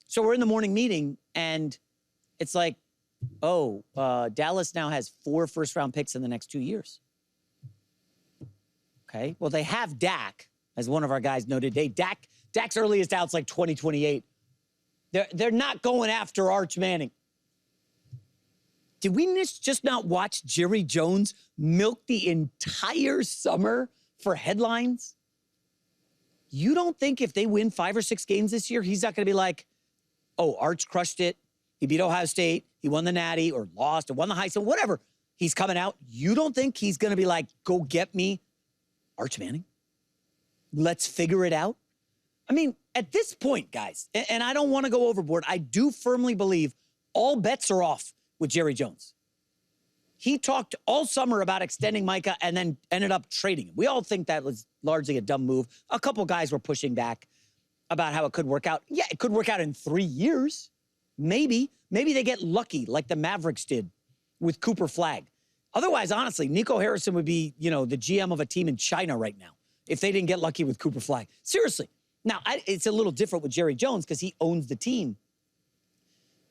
So we're in the morning meeting, and it's like, oh, Dallas now has 4 first-round picks in the next 2 years. Okay, well, they have Dak, as one of our guys noted today. Dak's earliest out's like 2028. They're not going after Arch Manning. Did we just not watch Jerry Jones milk the entire summer for headlines? You don't think if they win 5 or 6 games this year, he's not going to be like, oh, Arch crushed it. He beat Ohio State. He won the Natty or lost or won the Heisman, whatever. He's coming out. You don't think he's going to be like, go get me Arch Manning? Let's figure it out. I mean, at this point, guys, and I don't want to go overboard, I do firmly believe all bets are off with Jerry Jones. He talked all summer about extending Micah and then ended up trading him. We all think that was largely a dumb move. A couple guys were pushing back about how it could work out. Yeah, it could work out in 3 years. Maybe. Maybe they get lucky like the Mavericks did with Cooper Flagg. Otherwise, honestly, Nico Harrison would be, the GM of a team in China right now if they didn't get lucky with Cooper Flagg. Seriously. Now, it's a little different with Jerry Jones because he owns the team.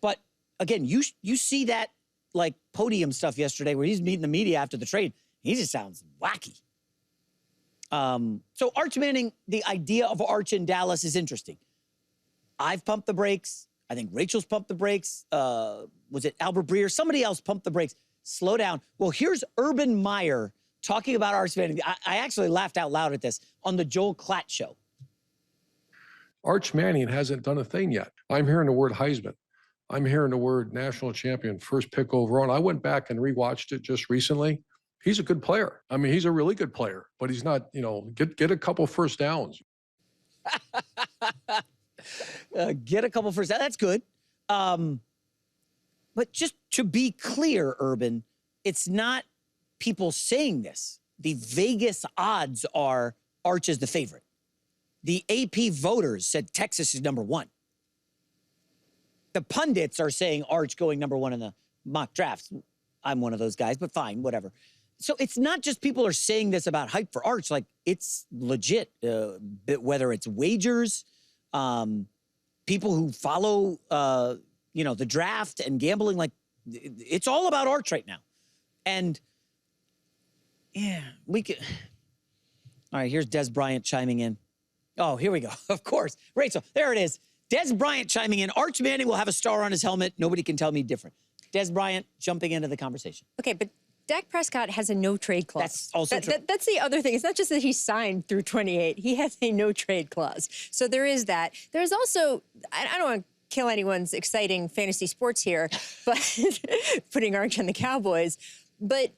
But, again, you see that, like, podium stuff yesterday where he's meeting the media after the trade. He just sounds wacky. So Arch Manning, the idea of Arch in Dallas is interesting. I've pumped the brakes. I think Rachel's pumped the brakes. Was it Albert Breer? Somebody else pumped the brakes. Slow down. Well, here's Urban Meyer talking about Arch Manning. I actually laughed out loud at this on the Joel Klatt show. Arch Manning hasn't done a thing yet. I'm hearing the word Heisman. I'm hearing the word national champion, first pick overall. And I went back and rewatched it just recently. He's a good player. I mean, he's a really good player, but he's not, get a couple first downs. Get a couple first downs. That's good. But just to be clear, Urban, it's not people saying this. The Vegas odds are Arch is the favorite. The AP voters said Texas is #1. The pundits are saying Arch going #1 in the mock drafts. I'm one of those guys, but fine, whatever. So it's not just people are saying this about hype for Arch. Like, it's legit, whether it's wagers, people who follow, the draft and gambling. Like, it's all about Arch right now. And, yeah, we could. All right, here's Des Bryant chiming in. Oh, here we go. Of course. Rachel, there it is. Des Bryant chiming in. Arch Manning will have a star on his helmet. Nobody can tell me different. Des Bryant jumping into the conversation. Okay, but Dak Prescott has a no-trade clause. That's also true. That's the other thing. It's not just that he's signed through 28. He has a no-trade clause. So there is that. There's also, I don't want to kill anyone's exciting fantasy sports here, but putting Arch on the Cowboys. But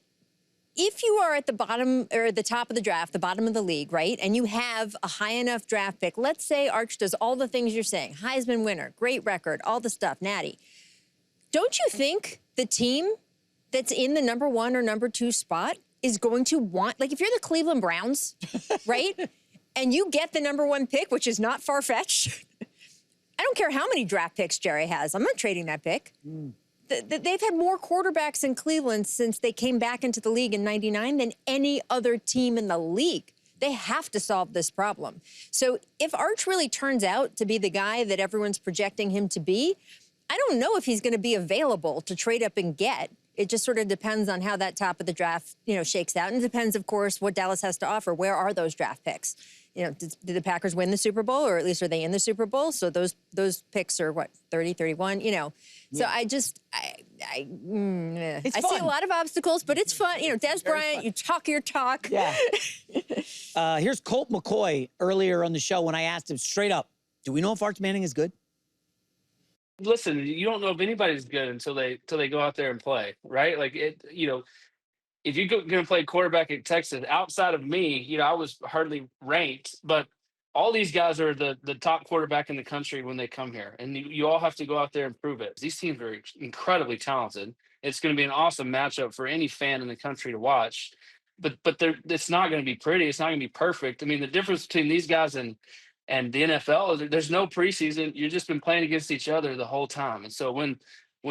if you are at the bottom or the top of the draft, the bottom of the league, right, and you have a high enough draft pick, let's say Arch does all the things you're saying, Heisman winner, great record, all the stuff, natty. Don't you think the team that's in the #1 or #2 spot is going to want, like, if you're the Cleveland Browns, right, and you get the #1 pick, which is not far-fetched, I don't care how many draft picks Jerry has. I'm not trading that pick. They've had more quarterbacks in Cleveland since they came back into the league in '99 than any other team in the league. They have to solve this problem. So if Arch really turns out to be the guy that everyone's projecting him to be, I don't know if he's going to be available to trade up and get. It just sort of depends on how that top of the draft, shakes out. And it depends, of course, what Dallas has to offer. Where are those draft picks? Did the Packers win the Super Bowl, or at least are they in the Super Bowl? So those picks are, what, 30, 31, So yeah. I see a lot of obstacles, but it's fun. Des Bryant, you talk your talk. Yeah. Here's Colt McCoy earlier on the show when I asked him straight up, do we know if Arch Manning is good? Listen, you don't know if anybody's good until they go out there and play, right? Like, if you're going to play quarterback at Texas, outside of me, I was hardly ranked, but all these guys are the top quarterback in the country when they come here, and you all have to go out there and prove it. These teams are incredibly talented. It's going to be an awesome matchup for any fan in the country to watch, but it's not going to be pretty. It's not going to be perfect. I mean, the difference between these guys and the NFL is there's no preseason. You've just been playing against each other the whole time, and so when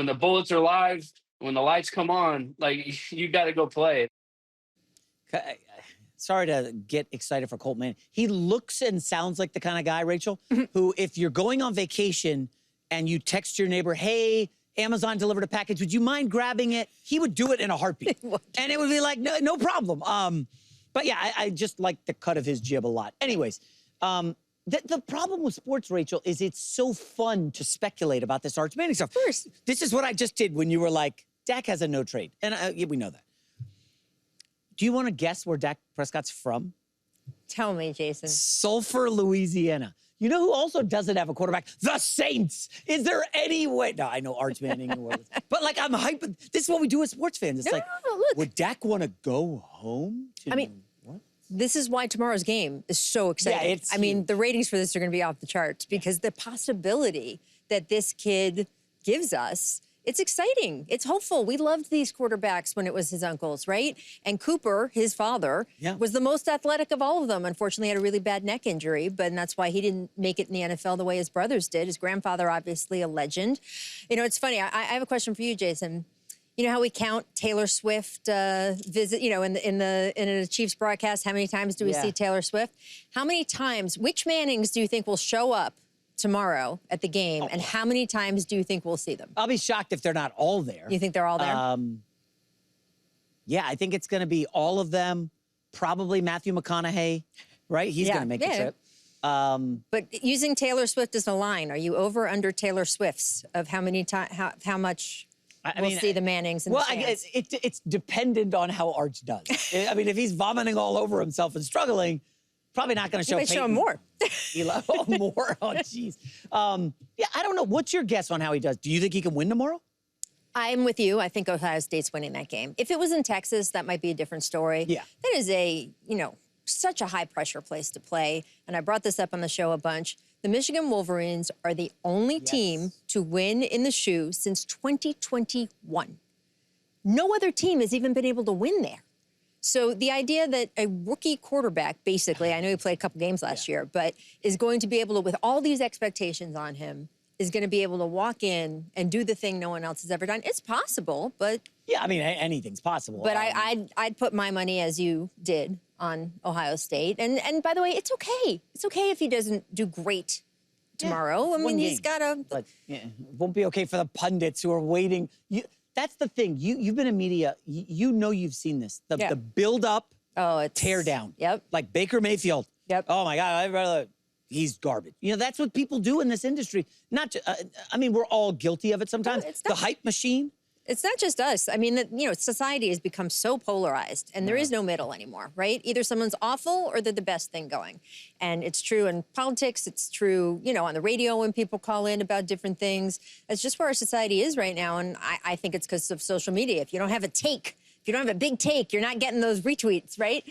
the bullets are live, when the lights come on, like, you got to go play. Sorry to get excited for Colt Manning. He looks and sounds like the kind of guy, Rachel, who, if you're going on vacation and you text your neighbor, hey, Amazon delivered a package, would you mind grabbing it? He would do it in a heartbeat. And it would be like, no problem. But yeah, I just like the cut of his jib a lot. Anyways, the problem with sports, Rachel, is it's so fun to speculate about this Arch Manning stuff. First, This is what I just did when you were like, Dak has a no trade. And yeah, we know that. Do you want to guess where Dak Prescott's from? tell me, Jason. Sulphur, Louisiana. You know who also doesn't have a quarterback? The Saints. Is there any way? No, I know Arch Manning. But like, I'm hyping. This is what we do as sports fans. It's No, look. would Dak want to go home? I mean, this is why tomorrow's game is so exciting. it's I mean, huge. the ratings for this are going to be off the charts because the possibility that this kid gives us, it's exciting. It's hopeful. We loved these quarterbacks when it was his uncles, right? And Cooper, his father, was the most athletic of all of them. Unfortunately, had a really bad neck injury, but that's why he didn't make it in the NFL the way his brothers did. His grandfather, obviously, a legend. You know, it's funny. I have a question for you, Jason. You know how we count Taylor Swift visit, you know, in a Chiefs broadcast, how many times do we see Taylor Swift? How many times, which Mannings do you think will show up tomorrow at the game, and how many times do you think we'll see them? I'll be shocked if they're not all there. You think they're all there? Yeah, I think it's going to be all of them. Probably Matthew McConaughey, right? He's going to make the trip. But using Taylor Swift as a line, are you over under Taylor Swift's of how many times, how much we'll see the Mannings in the stands? It's dependent on how Arch does. I mean, if he's vomiting all over himself and struggling, probably not going to show You might show him more. more. Oh, jeez. Yeah, I don't know. What's your guess on how he does? Do you think he can win tomorrow? I'm with you. I think Ohio State's winning that game. If it was in Texas, that might be a different story. Yeah. That is a, you know, such a high-pressure place to play. And I brought this up on the show a bunch. The Michigan Wolverines are the only team to win in the shoe since 2021. No other team has even been able to win there. So the idea that a rookie quarterback, basically, I know he played a couple games last year, but is going to be able to, with all these expectations on him, is going to be able to walk in and do the thing no one else has ever done. It's possible, but... Yeah, I mean, anything's possible. But I'd put my money, as you did, on Ohio State. And by the way, it's okay. It's okay if he doesn't do great tomorrow. I mean, he's got a... But it won't be okay for the pundits who are waiting. That's the thing. You've been in media. You know you've seen this. The build-up, tear down. Yep. Like Baker Mayfield. Yep. Oh, my God. He's garbage. You know, that's what people do in this industry. Not I mean, we're all guilty of it sometimes. No, it's the not. hype machine. It's not just us. I mean, you know, society has become so polarized, and there is no middle anymore, right? Either someone's awful or they're the best thing going. And it's true in politics. It's true, you know, on the radio when people call in about different things. That's just where our society is right now, and I think it's because of social media. If you don't have a take, if you don't have a big take, you're not getting those retweets, right?